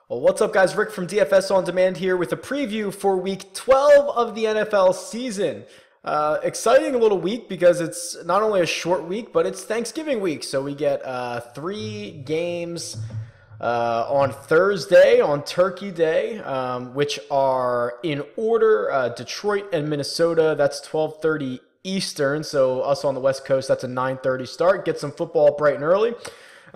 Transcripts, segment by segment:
Well, what's up, guys? Rick from DFS On Demand here with a preview for Week 12 of the NFL season. Exciting little week because it's not only a short week, but it's Thanksgiving week. So we get 3 games on Thursday, on Turkey Day, which are in order: Detroit and Minnesota. That's 12:30 Eastern. So us on the West Coast, that's a 9:30 start. Get some football bright and early.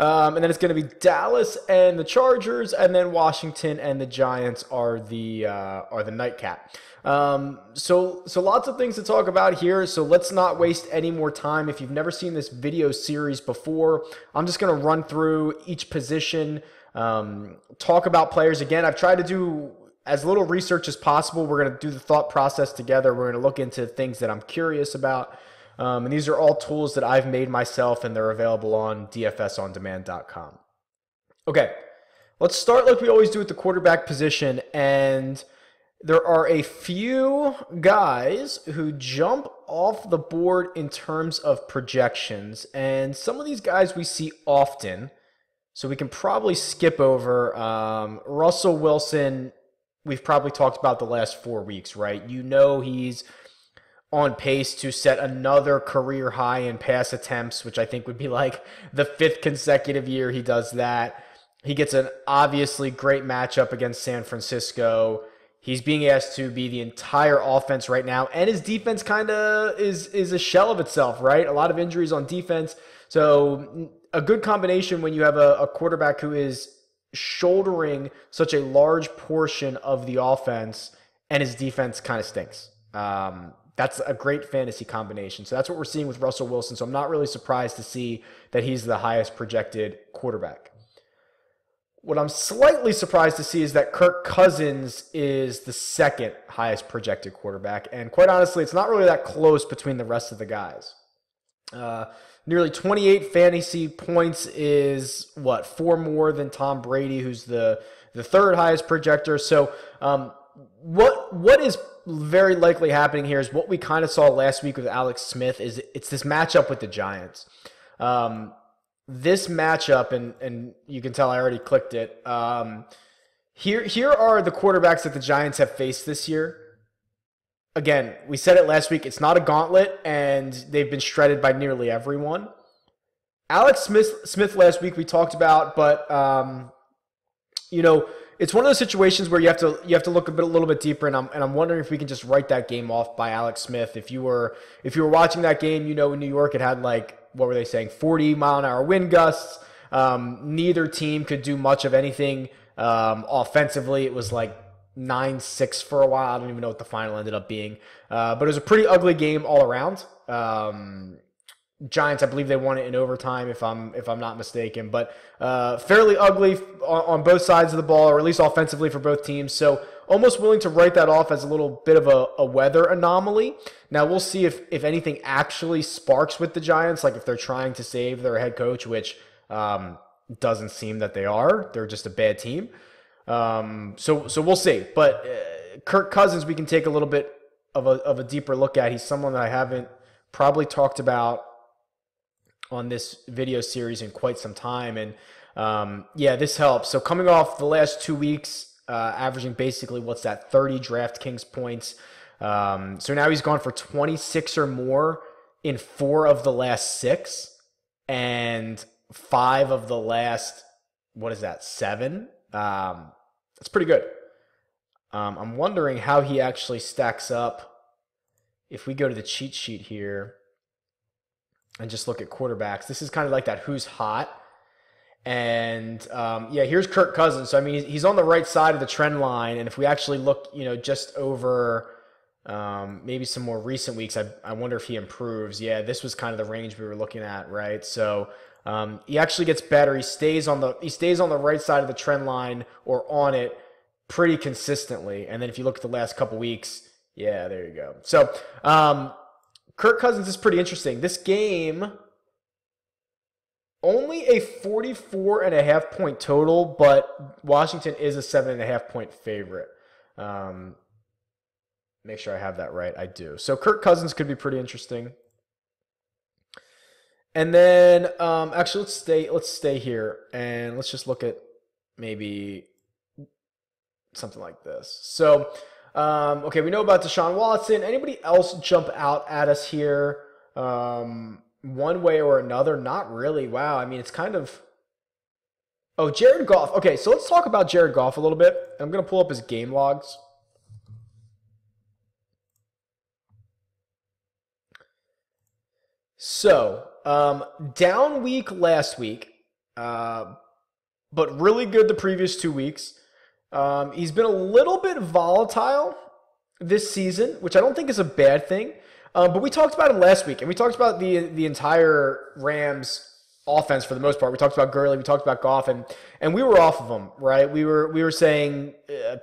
And then it's going to be Dallas and the Chargers, and then Washington and the Giants are the nightcap. So lots of things to talk about here. So let's not waste any more time. If you've never seen this video series before, I'm just going to run through each position, talk about players. Again, I've tried to do as little research as possible. We're going to do the thought process together. We're going to look into things that I'm curious about. And these are all tools that I've made myself, and they're available on dfsondemand.com. Okay, let's start like we always do at the quarterback position. And there are a few guys who jump off the board in terms of projections. And some of these guys we see often, so we can probably skip over. Russell Wilson, we've probably talked about the last 4 weeks, right? You know he's on pace to set another career high in pass attempts, which I think would be like the 5th consecutive year he does that. He gets an obviously great matchup against San Francisco. He's being asked to be the entire offense right now, and his defense kind of is a shell of itself, right? A lot of injuries on defense. So a good combination when you have a quarterback who is shouldering such a large portion of the offense and his defense kind of stinks. That's a great fantasy combination. So that's what we're seeing with Russell Wilson. So I'm not really surprised to see that he's the highest projected quarterback. What I'm slightly surprised to see is that Kirk Cousins is the 2nd highest projected quarterback. And quite honestly, it's not really that close between the rest of the guys. Nearly 28 fantasy points is, 4 more than Tom Brady, who's the 3rd highest projector. So what is very likely happening here is what we kind of saw last week with Alex Smith. Is it's this matchup with the Giants. This matchup, and you can tell I already clicked it. Here are the quarterbacks that the Giants have faced this year. Again, we said it last week. It's not a gauntlet, and they've been shredded by nearly everyone. Alex Smith last week we talked about, but it's one of those situations where you have to look a little bit deeper, and I'm wondering if we can just write that game off by Alex Smith. If you were watching that game, in New York it had what were they saying, 40-mile-an-hour wind gusts. Neither team could do much of anything offensively. It was like 9-6 for a while. I don't even know what the final ended up being, but it was a pretty ugly game all around. Giants, I believe they won it in overtime, if I'm not mistaken, but fairly ugly on both sides of the ball, or at least offensively for both teams. So almost willing to write that off as a little bit of a weather anomaly. Now we'll see if anything actually sparks with the Giants, like if they're trying to save their head coach, which doesn't seem that they are. They're just a bad team. So we'll see. But Kirk Cousins, we can take a little bit of a deeper look at. He's someone that I haven't probably talked about on this video series in quite some time. And this helps. So coming off the last 2 weeks, averaging basically, 30 DraftKings points. So now he's gone for 26 or more in 4 of the last 6 and 5 of the last, 7? That's pretty good. I'm wondering how he actually stacks up if we go to the cheat sheet here and just look at quarterbacks. This is kind of like that who's hot. And here's Kirk Cousins. So I mean, he's on the right side of the trend line. And if we actually look, just over maybe some more recent weeks, I wonder if he improves. Yeah, this was kind of the range we were looking at, right? So he actually gets better. He stays on the right side of the trend line, or on it, pretty consistently. And then if you look at the last couple weeks, yeah, there you go. So Kirk Cousins is pretty interesting. This game, only a 44.5 point total, but Washington is a 7.5 point favorite. Make sure I have that right. I do. So Kirk Cousins could be pretty interesting. And then, actually, let's stay here, and let's just look at maybe something like this. So, okay, we know about Deshaun Watson. Anybody else jump out at us here one way or another? Not really. Wow. I mean, it's kind of... Oh, Jared Goff. Okay, so let's talk about Jared Goff a little bit. I'm going to pull up his game logs. So, down week last week, but really good the previous 2 weeks. He's been a little bit volatile this season, which I don't think is a bad thing. But we talked about him last week, and we talked about the entire Rams offense for the most part. We talked about Gurley, we talked about Goff, and we were off of them, right? We were saying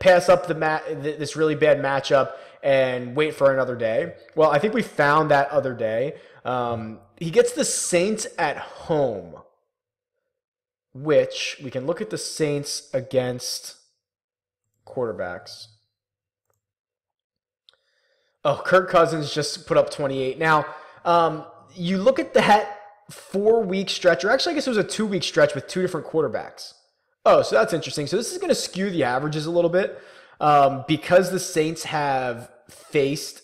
pass up this really bad matchup and wait for another day. Well, I think we found that other day. He gets the Saints at home, which we can look at the Saints against quarterbacks. Oh, Kirk Cousins just put up 28. Now, you look at that 4-week stretch, or actually I guess it was a 2-week stretch with 2 different quarterbacks. Oh, so that's interesting. So this is going to skew the averages a little bit because the Saints have faced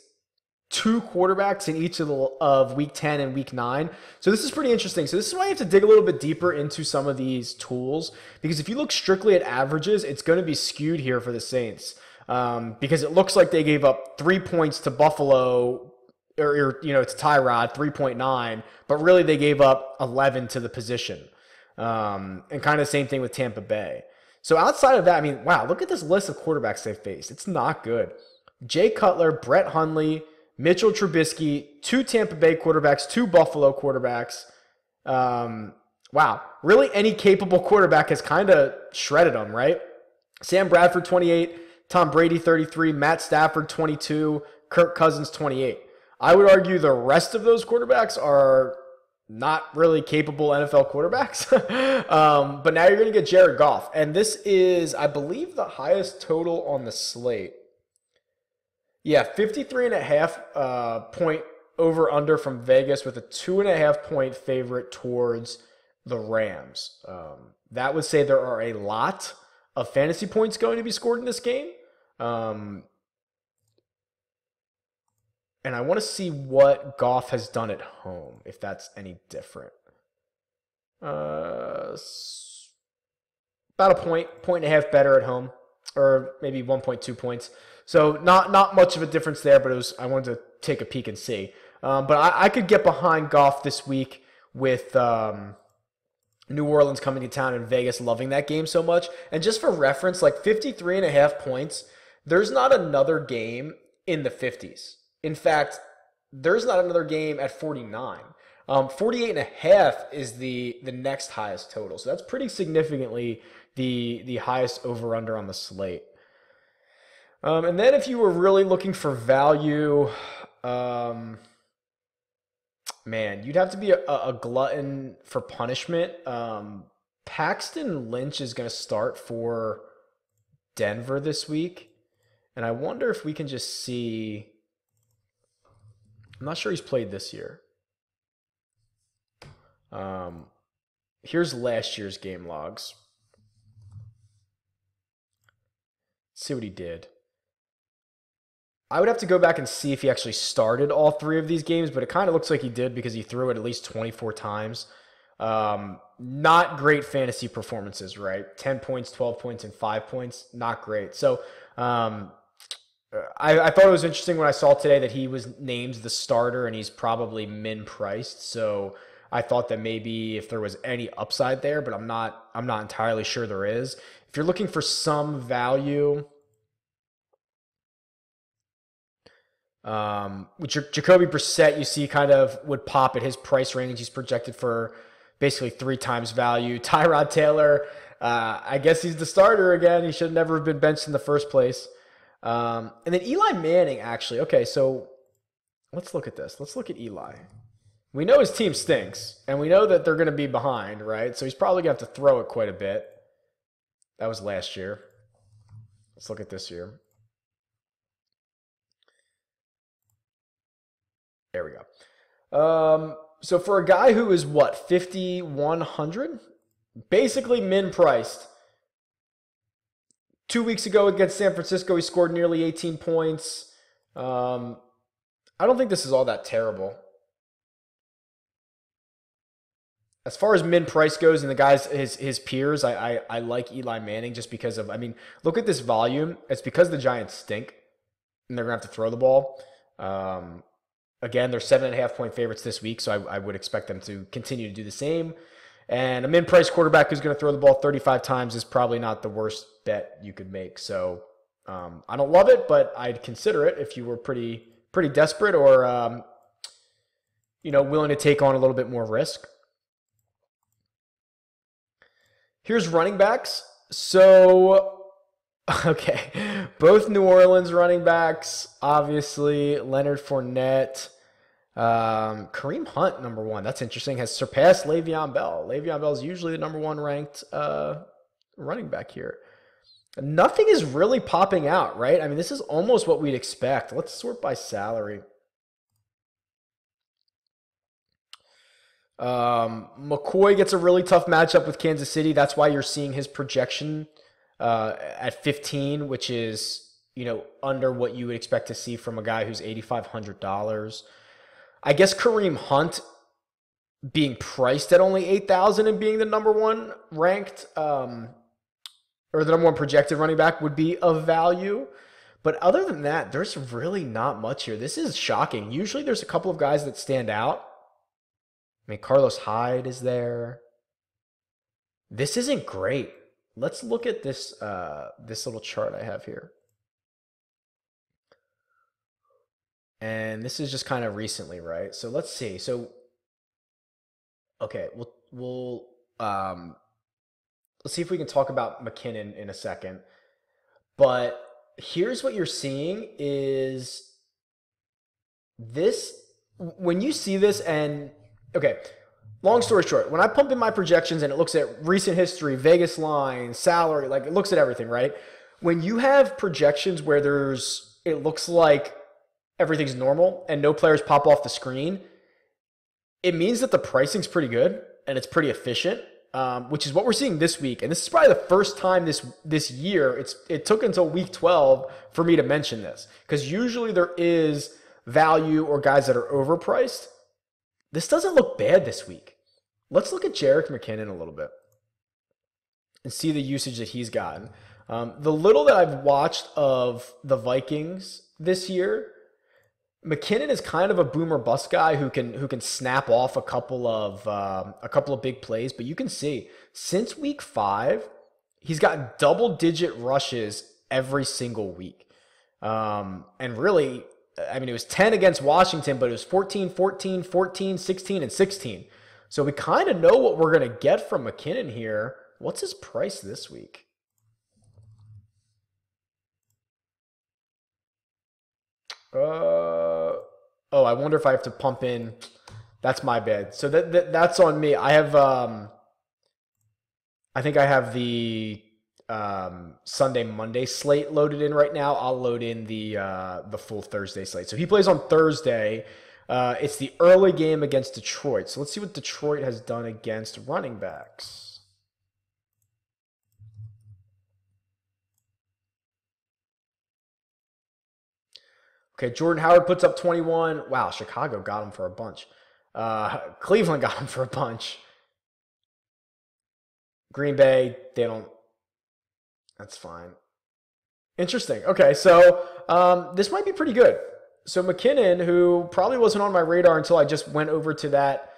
2 quarterbacks in each of week 10 and week 9. So this is pretty interesting. So this is why you have to dig a little bit deeper into some of these tools, because if you look strictly at averages, it's going to be skewed here for the Saints because it looks like they gave up 3 points to Buffalo, or to Tyrod, 3.9, but really they gave up 11 to the position. And kind of the same thing with Tampa Bay. So outside of that, I mean, wow, look at this list of quarterbacks they've faced. It's not good. Jay Cutler, Brett Hundley, Mitchell Trubisky, 2 Tampa Bay quarterbacks, 2 Buffalo quarterbacks. Wow, really any capable quarterback has kind of shredded them, right? Sam Bradford, 28, Tom Brady, 33, Matt Stafford, 22, Kirk Cousins, 28. I would argue the rest of those quarterbacks are not really capable NFL quarterbacks. But now you're going to get Jared Goff. And this is, I believe, the highest total on the slate. Yeah, 53.5 point over under from Vegas with a 2.5 point favorite towards the Rams. That would say there are a lot of fantasy points going to be scored in this game. And I want to see what Goff has done at home, if that's any different. About a point and a half better at home, or maybe 1.2 points. So not much of a difference there, but I wanted to take a peek and see. But I could get behind Goff this week with New Orleans coming to town and Vegas loving that game so much. And just for reference, like 53.5 points, there's not another game in the 50s. In fact, there's not another game at 49. 48.5 is the next highest total. So that's pretty significantly the highest over-under on the slate. And then if you were really looking for value, man, you'd have to be a glutton for punishment. Paxton Lynch is going to start for Denver this week. And I wonder if we can just see... I'm not sure he's played this year. Here's last year's game logs. Let's see what he did. I would have to go back and see if he actually started all 3 of these games, but it kind of looks like he did because he threw it at least 24 times. Not great fantasy performances, right? 10 points, 12 points, and 5 points. Not great. So I thought it was interesting when I saw today that he was named the starter and he's probably min-priced. So I thought that maybe if there was any upside there, but I'm not entirely sure there is. If you're looking for some value, with Jacoby Brissett, you see kind of would pop at his price range. He's projected for basically 3 times value. Tyrod Taylor, I guess he's the starter again. He should never have been benched in the first place. And then Eli Manning, actually. Okay, so let's look at this. Let's look at Eli. We know his team stinks, and we know that they're going to be behind, right? So he's probably going to have to throw it quite a bit. That was last year. Let's look at this year. There we go. So for a guy who is, what, 5,100? Basically min-priced. 2 weeks ago against San Francisco, he scored nearly 18 points. I don't think this is all that terrible. As far as min price goes and the guys, his peers, I like Eli Manning just because of, I mean, look at this volume. It's because the Giants stink and they're going to have to throw the ball. Again, they're 7.5-point favorites this week, so I would expect them to continue to do the same. And a min price quarterback who's going to throw the ball 35 times is probably not the worst bet you could make. So I don't love it, but I'd consider it if you were pretty desperate or willing to take on a little bit more risk. Here's running backs. So, okay, both New Orleans running backs, obviously. Leonard Fournette. Kareem Hunt, number one. That's interesting. Has surpassed Le'Veon Bell. Le'Veon Bell is usually the number one ranked running back here. Nothing is really popping out, right? I mean, this is almost what we'd expect. Let's sort by salary. McCoy gets a really tough matchup with Kansas City. That's why you're seeing his projection at 15, which is, under what you would expect to see from a guy who's $8,500. I guess Kareem Hunt being priced at only $8,000 and being the number one ranked or the number one projected running back would be of value. But other than that, there's really not much here. This is shocking. Usually there's a couple of guys that stand out. I mean, Carlos Hyde is there. This isn't great. Let's look at this this little chart I have here. And this is just kind of recently, right? So let's see. So, okay, we'll let's see if we can talk about McKinnon in a second. But here's what you're seeing is this, when you see this and, okay, long story short, when I pump in my projections and it looks at recent history, Vegas line, salary, like it looks at everything, right? When you have projections where it looks like everything's normal and no players pop off the screen, it means that the pricing's pretty good and it's pretty efficient, which is what we're seeing this week. And this is probably the first time this year, it took until week 12 for me to mention this, because usually there is value or guys that are overpriced. This doesn't look bad this week. Let's look at Jerick McKinnon a little bit and see the usage that he's gotten. The little that I've watched of the Vikings this year, McKinnon is kind of a boomer bust guy who can snap off a couple of big plays, but you can see since week 5, he's gotten double-digit rushes every single week. And really, I mean, it was 10 against Washington, but it was 14, 14, 14, 16, and 16. So we kind of know what we're going to get from McKinnon here. What's his price this week? I wonder if I have to pump in. That's my bad. So that's on me. I have, I think I have the Sunday, Monday slate loaded in right now. I'll load in the full Thursday slate. So he plays on Thursday. It's the early game against Detroit. So let's see what Detroit has done against running backs. Okay, Jordan Howard puts up 21. Wow, Chicago got him for a bunch. Cleveland got him for a bunch. Green Bay, they don't. That's fine. Interesting. Okay, so this might be pretty good. So McKinnon, who probably wasn't on my radar until I just went over to that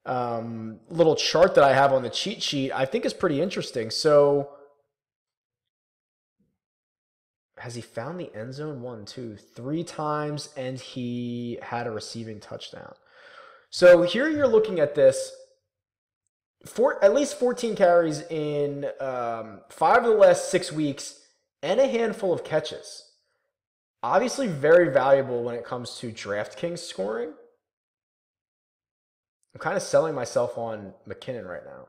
little chart that I have on the cheat sheet, I think is pretty interesting. So has he found the end zone 1, 2, 3 times, and he had a receiving touchdown? So here you're looking at this. At least 14 carries in 5 of the last 6 weeks and a handful of catches. Obviously very valuable when it comes to DraftKings scoring. I'm kind of selling myself on McKinnon right now.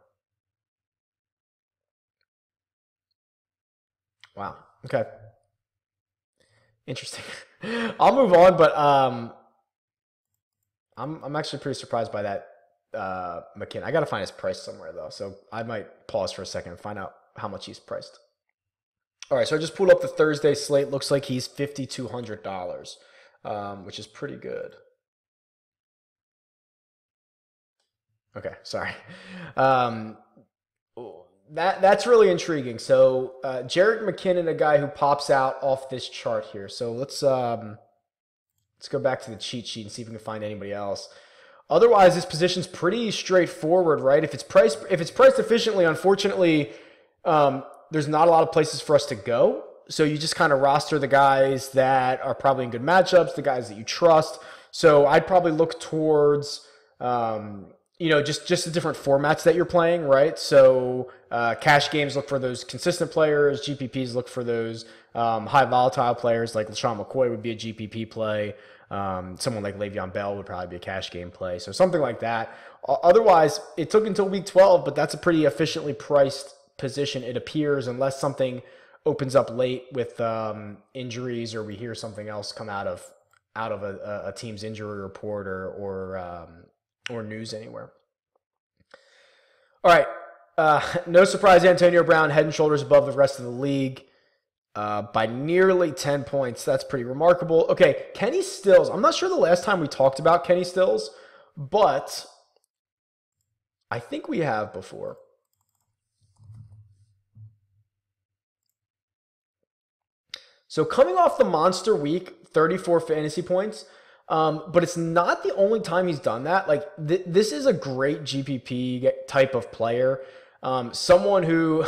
Wow. Okay. Interesting. I'll move on, but I'm actually pretty surprised by that McKinnon. I got to find his price somewhere though, so I might pause for a second and find out how much he's priced. All right, so I just pulled up the Thursday slate. Looks like he's $5,200, which is pretty good. Okay, sorry. Um, that's really intriguing. So Jerick McKinnon, a guy who pops out off this chart here. So let's go back to the cheat sheet and see if we can find anybody else. Otherwise, this position's pretty straightforward, right? If it's priced efficiently, unfortunately, there's not a lot of places for us to go. So you just kind of roster the guys that are probably in good matchups, the guys that you trust. So I'd probably look towards, just the different formats that you're playing, right? So cash games look for those consistent players. GPPs look for those high volatile players, like LaShawn McCoy would be a GPP play. Someone like Le'Veon Bell would probably be a cash game play. So something like that. Otherwise, it took until week 12, but that's a pretty efficiently priced position, it appears, unless something opens up late with injuries, or we hear something else come out of a team's injury report or news anywhere. All right. No surprise, Antonio Brown head and shoulders above the rest of the league by nearly 10 points. That's pretty remarkable. Okay, Kenny Stills. I'm not sure the last time we talked about Kenny Stills, but I think we have before. So coming off the monster week, 34 fantasy points, but it's not the only time he's done that. Like this is a great GPP type of player. Someone who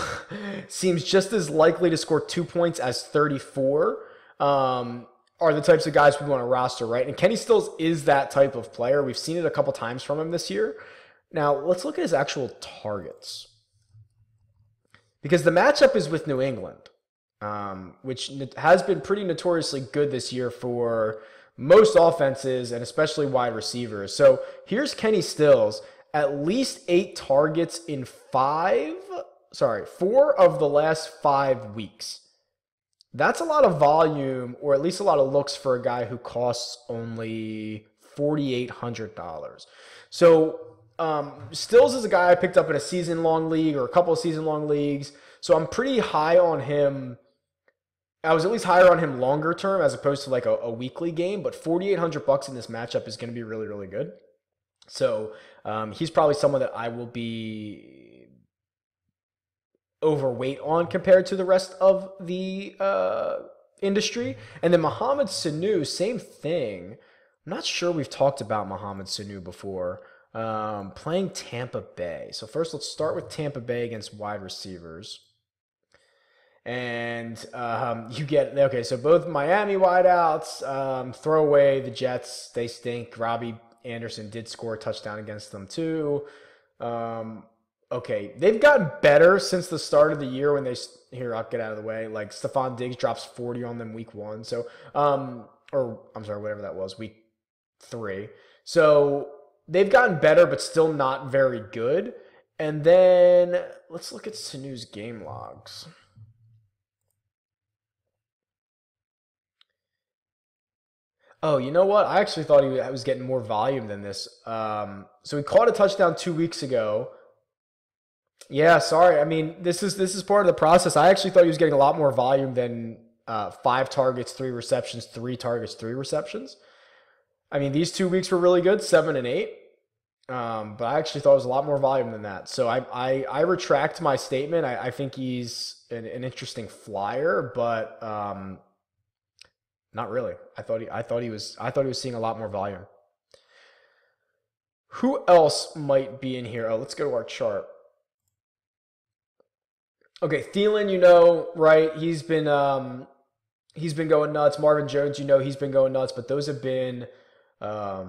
seems just as likely to score 2 points as 34 are the types of guys we want to roster, right? And Kenny Stills is that type of player. We've seen it a couple times from him this year. Now, let's look at his actual targets. Because the matchup is with New England, which has been pretty notoriously good this year for most offenses and especially wide receivers. So here's Kenny Stills, at least 8 targets in 4 of the last 5 weeks. That's a lot of volume, or at least a lot of looks for a guy who costs only $4,800. So Stills is a guy I picked up in a season-long league or a couple of season-long leagues. So I'm pretty high on him. I was at least higher on him longer term as opposed to like a weekly game, but $4,800 in this matchup is going to be really, really good. So he's probably someone that I will be overweight on compared to the rest of the industry. And then Mohamed Sanu, same thing. I'm not sure we've talked about Mohamed Sanu before. Playing Tampa Bay. So first let's start with Tampa Bay against wide receivers. And so both Miami wideouts, throw away the Jets. They stink. Robbie Anderson did score a touchdown against them too. They've gotten better since the start of the year when I'll get out of the way. Like Stephon Diggs drops 40 on them week 1. So, whatever that was, week 3. So they've gotten better, but still not very good. And then let's look at Sanu's game logs. Oh, you know what? I actually thought he was getting more volume than this. So he caught a touchdown 2 weeks ago. Yeah, sorry. I mean, this is part of the process. I actually thought he was getting a lot more volume than 5 targets, 3 receptions, 3 targets, 3 receptions. I mean, these 2 weeks were really good, 7 and 8. But I actually thought it was a lot more volume than that. So I retract my statement. I think he's an interesting flyer, but not really. I thought he was seeing a lot more volume. Who else might be in here? Oh, let's go to our chart. Okay, Thielen, right? He's been going nuts. Marvin Jones, he's been going nuts. But those have been, they're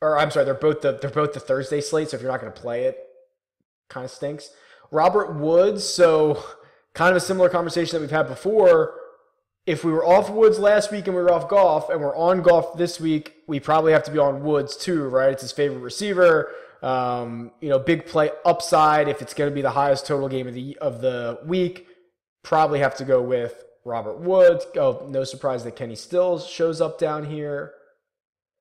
both the Thursday slate. So if you're not going to play it, kind of stinks. Robert Woods. So kind of a similar conversation that we've had before. If we were off Woods last week and we were off Goff, and we're on Goff this week, we probably have to be on Woods too, right? It's his favorite receiver. Big play upside. If it's going to be the highest total game of the week, probably have to go with Robert Woods. Oh, no surprise that Kenny Stills shows up down here.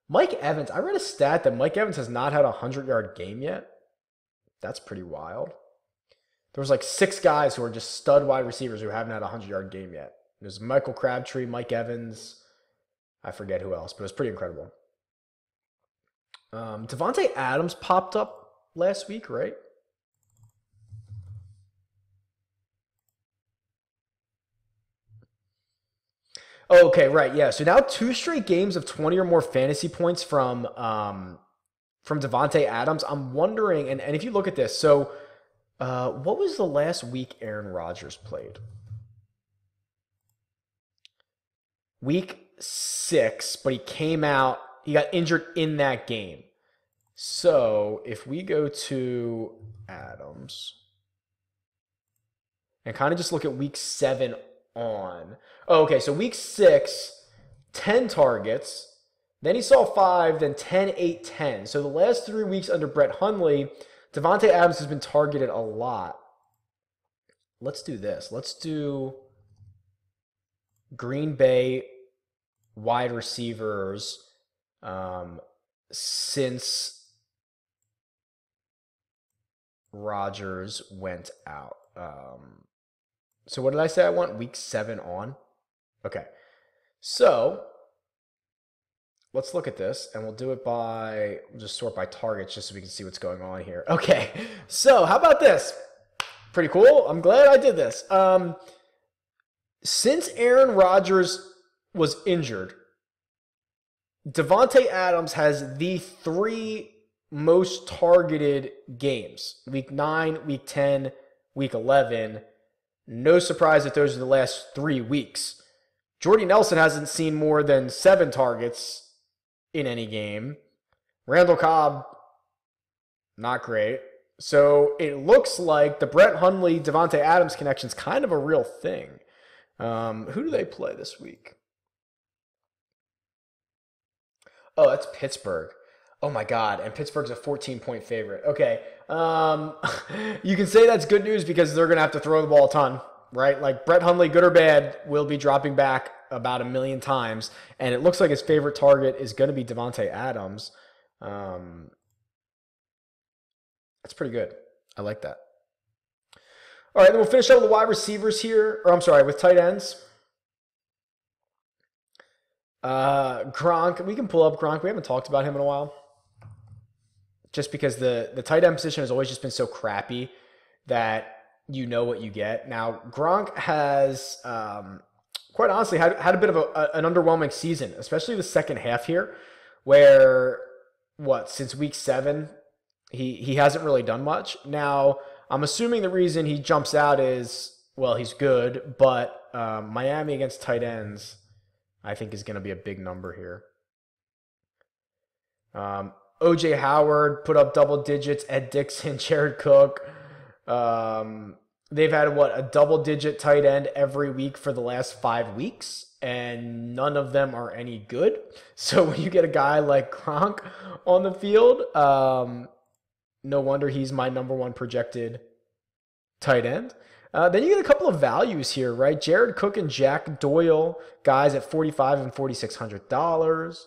Mike Evans. I read a stat that Mike Evans has not had a 100-yard game yet. That's pretty wild. There was like 6 guys who are just stud wide receivers who haven't had a 100-yard game yet. There's Michael Crabtree, Mike Evans. I forget who else, but it was pretty incredible. Devontae Adams popped up last week, right? Oh, okay, right, yeah. So now 2 straight games of 20 or more fantasy points from Devontae Adams. I'm wondering, and if you look at this, so what was the last week Aaron Rodgers played? Week 6, but he came out, he got injured in that game. So if we go to Adams and kind of just look at week 7 on. Oh, okay, so week 6, 10 targets. Then he saw 5, then 10, 8, 10. So the last 3 weeks under Brett Hundley, Devontae Adams has been targeted a lot. Let's do this. Let's do Green Bay wide receivers since Rodgers went out. So what did I say I want? Week 7 on? Okay. So let's look at this, and we'll do it by, we'll just sort by targets just so we can see what's going on here. Okay, so how about this? Pretty cool. I'm glad I did this. Since Aaron Rodgers was injured, Devontae Adams has the 3 most targeted games. Week 9, Week 10, Week 11. No surprise that those are the last 3 weeks. Jordy Nelson hasn't seen more than 7 targets in any game. Randall Cobb, not great. So it looks like the Brett Hundley, Devontae Adams connection is kind of a real thing. Who do they play this week? Oh, that's Pittsburgh. Oh my God, and Pittsburgh's a 14-point favorite. Okay, you can say that's good news because they're going to have to throw the ball a ton, right? Like Brett Hundley, good or bad, will be dropping back about 1 million times, and it looks like his favorite target is going to be Devontae Adams. That's pretty good. I like that. All right, then we'll finish up with the wide receivers here, or I'm sorry, with tight ends. Gronk, we can pull up Gronk. We haven't talked about him in a while. Just because the tight end position has always just been so crappy that you know what you get. Now, Gronk has, quite honestly, had a bit of an underwhelming season, especially the second half here, where, since week 7, he hasn't really done much. Now, I'm assuming the reason he jumps out is, well, he's good, but Miami against tight ends, I think, is going to be a big number here. O.J. Howard put up double digits. Ed Dixon, Jared Cook. They've had, a double-digit tight end every week for the last 5 weeks, and none of them are any good. So when you get a guy like Gronk on the field, no wonder he's my number 1 projected tight end. Then you get a couple of values here, right? Jared Cook and Jack Doyle, guys at $4,500 and $4,600.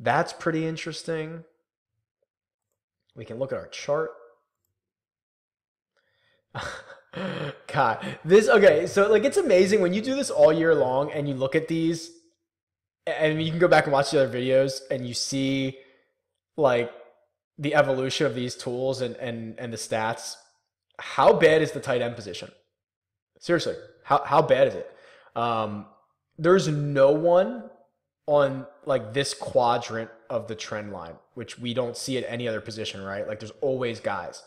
That's pretty interesting. We can look at our chart. God, okay, so it's amazing when you do this all year long and you look at these, and you can go back and watch the other videos and you see the evolution of these tools and the stats. How bad is the tight end position? Seriously, how bad is it? There's no one on this quadrant of the trend line, which we don't see at any other position, right? There's always guys.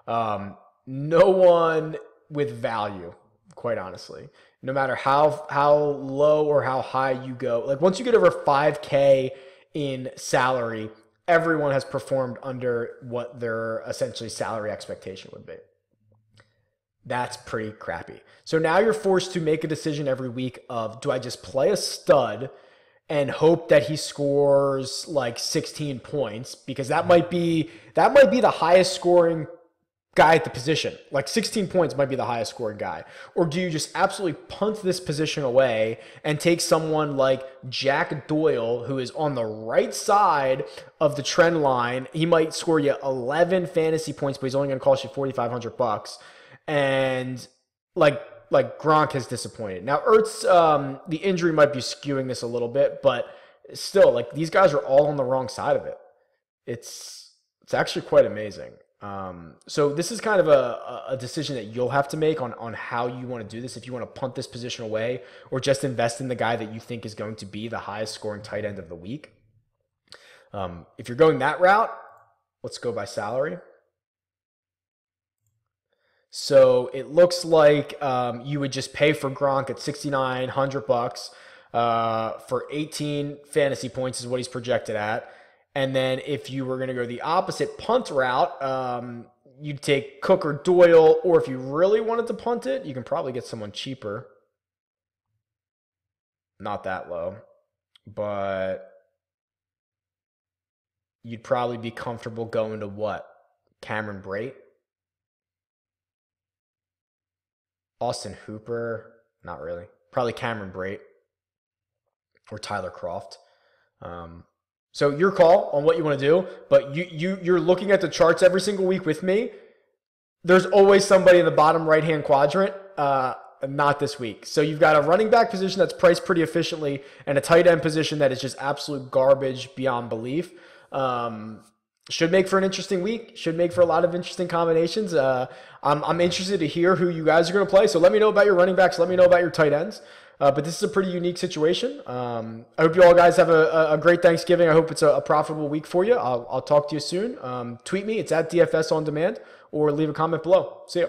No one with value, quite honestly. No matter how low or how high you go, once you get over 5K in salary, everyone has performed under what their essentially salary expectation would be. That's pretty crappy. So now you're forced to make a decision every week of, do I just play a stud and hope that he scores 16 points, because that might be the highest scoring guy at the position. 16 points might be the highest scoring guy. Or do you just absolutely punt this position away and take someone like Jack Doyle, who is on the right side of the trend line? He might score you 11 fantasy points, but he's only going to cost you $4,500. and like Gronk has disappointed. Now Ertz, the injury might be skewing this a little bit, but still, like these guys are all on the wrong side of it. It's actually quite amazing. So this is kind of a decision that you'll have to make on how you want to do this. If you want to punt this position away or just invest in the guy that you think is going to be the highest scoring tight end of the week. If you're going that route, let's go by salary. So it looks like you would just pay for Gronk at $6,900 for 18 fantasy points is what he's projected at. And then if you were going to go the opposite punt route, you'd take Cook or Doyle, or if you really wanted to punt it, you can probably get someone cheaper. Not that low, but you'd probably be comfortable going to what? Cameron Brate? Austin Hooper? Not really. Probably Cameron Brate or Tyler Kroft. So your call on what you want to do, but you're looking at the charts every single week with me. There's always somebody in the bottom right-hand quadrant, not this week. So you've got a running back position that's priced pretty efficiently and a tight end position that is just absolute garbage beyond belief. Should make for an interesting week. Should make for a lot of interesting combinations. I'm interested to hear who you guys are going to play. So let me know about your running backs. Let me know about your tight ends. But this is a pretty unique situation. I hope you all guys have a great Thanksgiving. I hope it's a profitable week for you. I'll talk to you soon. Tweet me. It's at DFS On Demand, or leave a comment below. See ya.